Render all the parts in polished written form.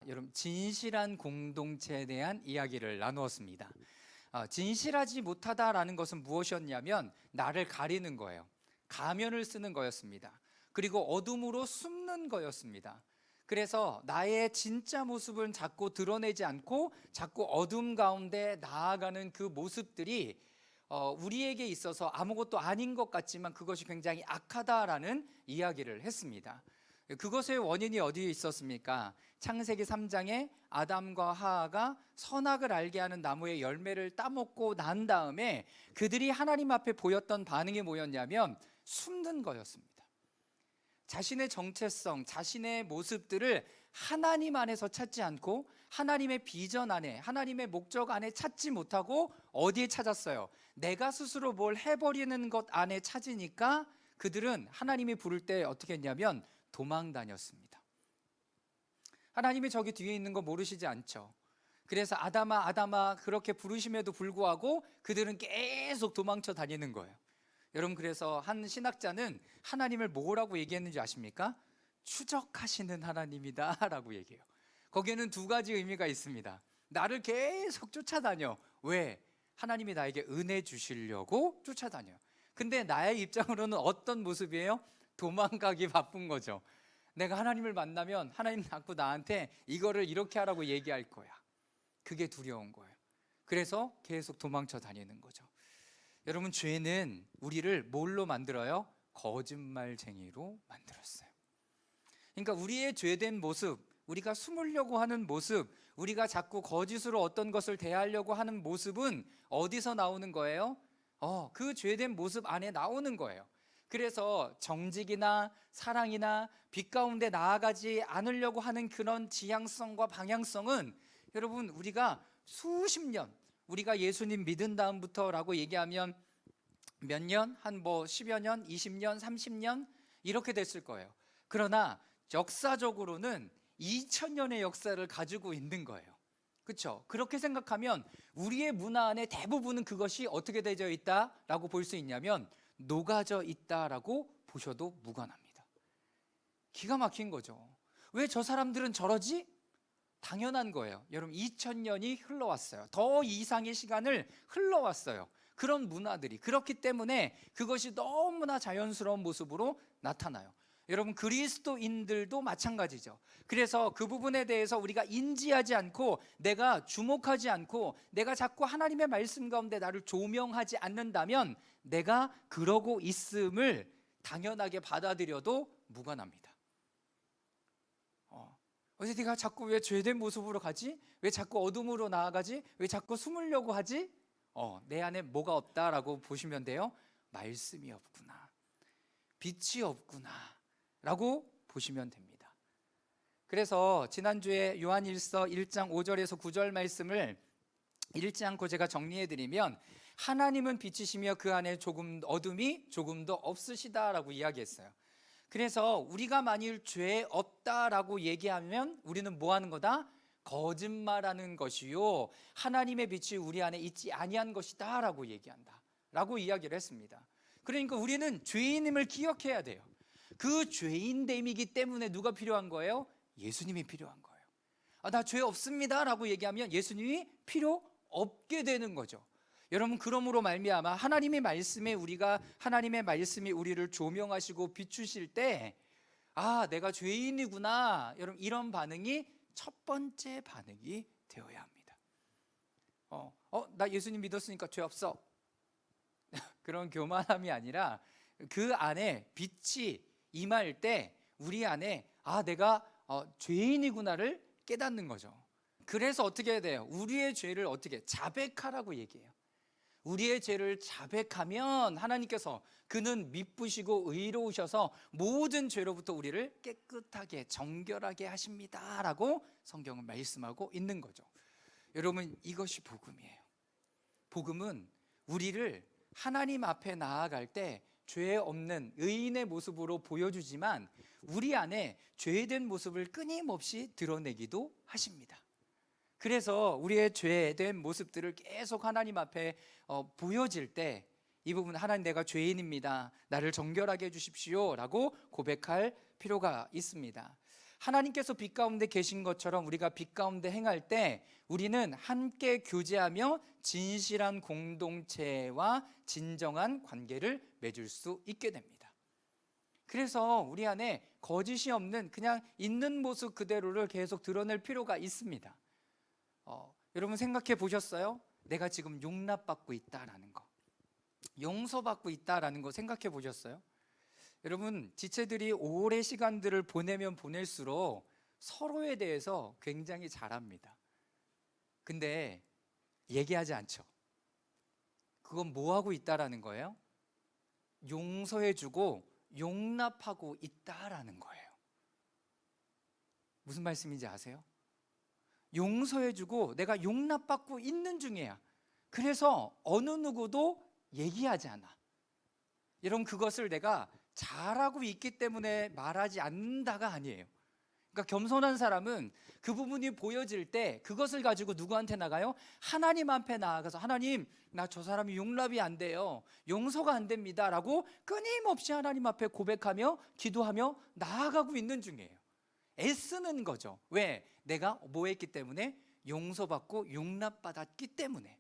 여러분 진실한 공동체에 대한 이야기를 나누었습니다. 진실하지 못하다라는 것은 무엇이었냐면 나를 가리는 거예요. 가면을 쓰는 거였습니다. 그리고 어둠으로 숨는 거였습니다. 그래서 나의 진짜 모습을 자꾸 드러내지 않고 자꾸 어둠 가운데 나아가는 그 모습들이 우리에게 있어서 아무것도 아닌 것 같지만 그것이 굉장히 악하다라는 이야기를 했습니다. 그것의 원인이 어디에 있었습니까? 창세기 3장에 아담과 하하가 선악을 알게 하는 나무의 열매를 따먹고 난 다음에 그들이 하나님 앞에 보였던 반응이 뭐였냐면 숨는 거였습니다. 자신의 정체성, 자신의 모습들을 하나님 안에서 찾지 않고 하나님의 비전 안에, 하나님의 목적 안에 찾지 못하고 어디에 찾았어요? 내가 스스로 뭘 해버리는 것 안에 찾으니까 그들은 하나님이 부를 때 어떻게 했냐면 도망 다녔습니다. 하나님이 저기 뒤에 있는 거 모르시지 않죠? 그래서 아담아 아담아 그렇게 부르심에도 불구하고 그들은 계속 도망쳐 다니는 거예요. 여러분, 그래서 한 신학자는 하나님을 뭐라고 얘기했는지 아십니까? 추적하시는 하나님이다 라고 얘기해요. 거기에는 두 가지 의미가 있습니다. 나를 계속 쫓아다녀. 왜? 하나님이 나에게 은혜 주시려고 쫓아다녀요. 근데 나의 입장으로는 어떤 모습이에요? 도망가기 바쁜 거죠. 내가 하나님을 만나면 하나님 자꾸 나한테 이거를 이렇게 하라고 얘기할 거야. 그게 두려운 거예요. 그래서 계속 도망쳐 다니는 거죠. 여러분, 죄는 우리를 뭘로 만들어요? 거짓말쟁이로 만들었어요. 그러니까 우리의 죄된 모습, 우리가 숨으려고 하는 모습, 우리가 자꾸 거짓으로 어떤 것을 대하려고 하는 모습은 어디서 나오는 거예요? 그 죄된 모습 안에 나오는 거예요. 그래서 정직이나 사랑이나 빛 가운데 나아가지 않으려고 하는 그런 지향성과 방향성은 여러분, 우리가 수십 년, 우리가 예수님 믿은 다음부터라고 얘기하면 몇 년? 한 10여 년, 20년, 30년 이렇게 됐을 거예요. 그러나 역사적으로는 2000년의 역사를 가지고 있는 거예요. 그렇죠? 그렇게 생각하면 우리의 문화 안에 대부분은 그것이 어떻게 되어 있다라고 볼 수 있냐면 녹아져 있다라고 보셔도 무관합니다. 기가 막힌 거죠. 왜 저 사람들은 저러지? 당연한 거예요. 여러분, 2000년이 흘러왔어요. 더 이상의 시간을 흘러왔어요. 그런 문화들이 그렇기 때문에 그것이 너무나 자연스러운 모습으로 나타나요. 여러분, 그리스도인들도 마찬가지죠. 그래서 그 부분에 대해서 우리가 인지하지 않고 내가 주목하지 않고 내가 자꾸 하나님의 말씀 가운데 나를 조명하지 않는다면 내가 그러고 있음을 당연하게 받아들여도 무관합니다. 어제 네가 자꾸 왜 죄된 모습으로 가지? 왜 자꾸 어둠으로 나아가지? 왜 자꾸 숨으려고 하지? 내 안에 뭐가 없다라고 보시면 돼요. 말씀이 없구나, 빛이 없구나 라고 보시면 됩니다. 그래서 지난주에 요한일서 1장 5절에서 9절 말씀을 읽지 않고 제가 정리해드리면 하나님은 빛이시며 그 안에 어둠이 조금도 없으시다라고 이야기했어요. 그래서 우리가 만일 죄 없다라고 얘기하면 우리는 뭐 하는 거다? 거짓말하는 것이요 하나님의 빛이 우리 안에 있지 아니한 것이다 라고 얘기한다 라고 이야기를 했습니다. 그러니까 우리는 죄인임을 기억해야 돼요. 그 죄인됨이기 때문에 누가 필요한 거예요? 예수님이 필요한 거예요. 나 죄 없습니다 라고 얘기하면 예수님이 필요 없게 되는 거죠. 여러분, 그러므로 말미암아 하나님의 말씀에 하나님의 말씀이 우리를 조명하시고 비추실 때 내가 죄인이구나, 여러분, 이런 반응이 첫 번째 반응이 되어야 합니다. 나 예수님 믿었으니까 죄 없어 그런 교만함이 아니라 그 안에 빛이 임할 때 우리 안에 내가 죄인이구나를 깨닫는 거죠. 그래서 어떻게 해야 돼요? 우리의 죄를 어떻게 자백하라고 얘기해요. 우리의 죄를 자백하면 하나님께서 그는 미쁘시고 의로우셔서 모든 죄로부터 우리를 깨끗하게 정결하게 하십니다 라고 성경은 말씀하고 있는 거죠. 여러분, 이것이 복음이에요. 복음은 우리를 하나님 앞에 나아갈 때 죄 없는 의인의 모습으로 보여주지만 우리 안에 죄된 모습을 끊임없이 드러내기도 하십니다. 그래서 우리의 죄된 모습들을 계속 하나님 앞에 보여질 때 이 부분, 하나님 내가 죄인입니다, 나를 정결하게 해주십시오 라고 고백할 필요가 있습니다. 하나님께서 빛 가운데 계신 것처럼 우리가 빛 가운데 행할 때 우리는 함께 교제하며 진실한 공동체와 진정한 관계를 맺을 수 있게 됩니다. 그래서 우리 안에 거짓이 없는 그냥 있는 모습 그대로를 계속 드러낼 필요가 있습니다. 여러분 생각해 보셨어요? 내가 지금 용납받고 있다라는 거, 용서받고 있다라는 거 생각해 보셨어요? 여러분, 지체들이 오래 시간들을 보내면 보낼수록 서로에 대해서 굉장히 잘합니다. 근데 얘기하지 않죠. 그건 뭐 하고 있다라는 거예요? 용서해주고 용납하고 있다라는 거예요. 무슨 말씀인지 아세요? 용서해주고 내가 용납받고 있는 중이야. 그래서 어느 누구도 얘기하지 않아. 여러분, 그것을 내가 잘하고 있기 때문에 말하지 않는다가 아니에요. 그러니까 겸손한 사람은 그 부분이 보여질 때 그것을 가지고 누구한테 나가요? 하나님 앞에 나아가서 하나님, 나 저 사람이 용납이 안 돼요, 용서가 안 됩니다 라고 끊임없이 하나님 앞에 고백하며 기도하며 나아가고 있는 중이에요. 애쓰는 거죠. 왜? 내가 뭐 했기 때문에? 용서받고 용납받았기 때문에.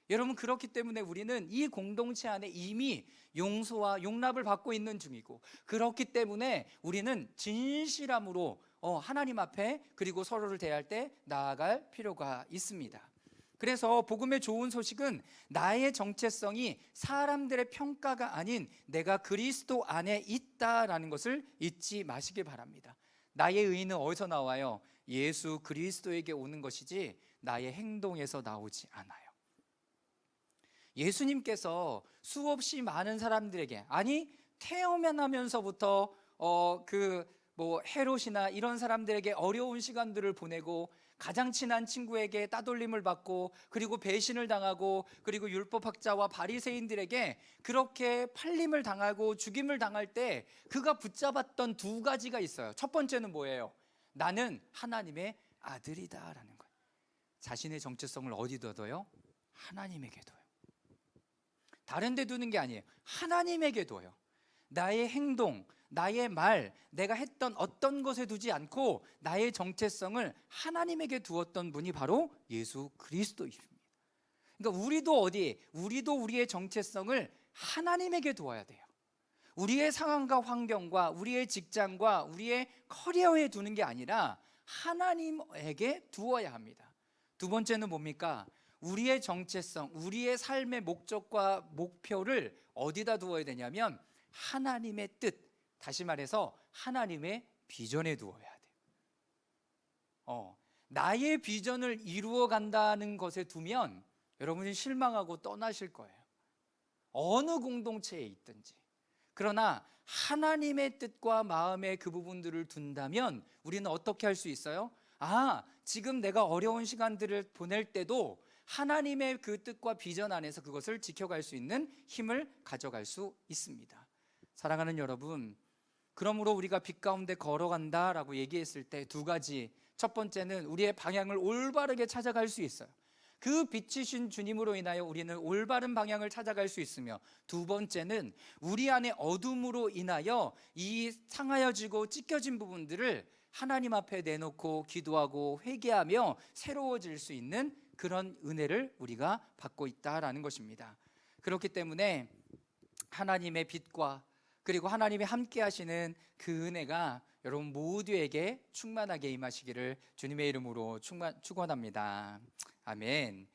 여러분, 그렇기 때문에 우리는 이 공동체 안에 이미 용서와 용납을 받고 있는 중이고, 그렇기 때문에 우리는 진실함으로 하나님 앞에 그리고 서로를 대할 때 나아갈 필요가 있습니다. 그래서 복음의 좋은 소식은 나의 정체성이 사람들의 평가가 아닌 내가 그리스도 안에 있다라는 것을 잊지 마시기 바랍니다. 나의 의의는 어디서 나와요? 예수 그리스도에게 오는 것이지 나의 행동에서 나오지 않아요. 예수님께서 수없이 많은 사람들에게, 아니 태어나면서부터 헤롯이나 이런 사람들에게 어려운 시간들을 보내고, 가장 친한 친구에게 따돌림을 받고, 그리고 배신을 당하고, 그리고 율법학자와 바리새인들에게 그렇게 팔림을 당하고 죽임을 당할 때 그가 붙잡았던 두 가지가 있어요. 첫 번째는 뭐예요? 나는 하나님의 아들이다라는 거예요. 자신의 정체성을 어디 둬요? 하나님에게 둬요. 다른 데 두는 게 아니에요. 하나님에게 둬요. 나의 행동, 나의 말, 내가 했던 어떤 것에 두지 않고 나의 정체성을 하나님에게 두었던 분이 바로 예수 그리스도이십니다. 그러니까 우리도 우리의 정체성을 하나님에게 두어야 돼요. 우리의 상황과 환경과 우리의 직장과 우리의 커리어에 두는 게 아니라 하나님에게 두어야 합니다. 두 번째는 뭡니까? 우리의 정체성, 우리의 삶의 목적과 목표를 어디다 두어야 되냐면 하나님의 뜻, 다시 말해서 하나님의 비전에 두어야 돼요. 나의 비전을 이루어 간다는 것에 두면 여러분이 실망하고 떠나실 거예요. 어느 공동체에 있든지. 그러나 하나님의 뜻과 마음의 그 부분들을 둔다면 우리는 어떻게 할 수 있어요? 지금 내가 어려운 시간들을 보낼 때도 하나님의 그 뜻과 비전 안에서 그것을 지켜갈 수 있는 힘을 가져갈 수 있습니다. 사랑하는 여러분, 그러므로 우리가 빛 가운데 걸어간다라고 얘기했을 때 두 가지, 첫 번째는 우리의 방향을 올바르게 찾아갈 수 있어요. 그 빛이신 주님으로 인하여 우리는 올바른 방향을 찾아갈 수 있으며, 두 번째는 우리 안에 어둠으로 인하여 이 상하여지고 찢겨진 부분들을 하나님 앞에 내놓고 기도하고 회개하며 새로워질 수 있는 그런 은혜를 우리가 받고 있다라는 것입니다. 그렇기 때문에 하나님의 빛과 그리고 하나님이 함께 하시는 그 은혜가 여러분 모두에게 충만하게 임하시기를 주님의 이름으로 축원합니다. 아멘.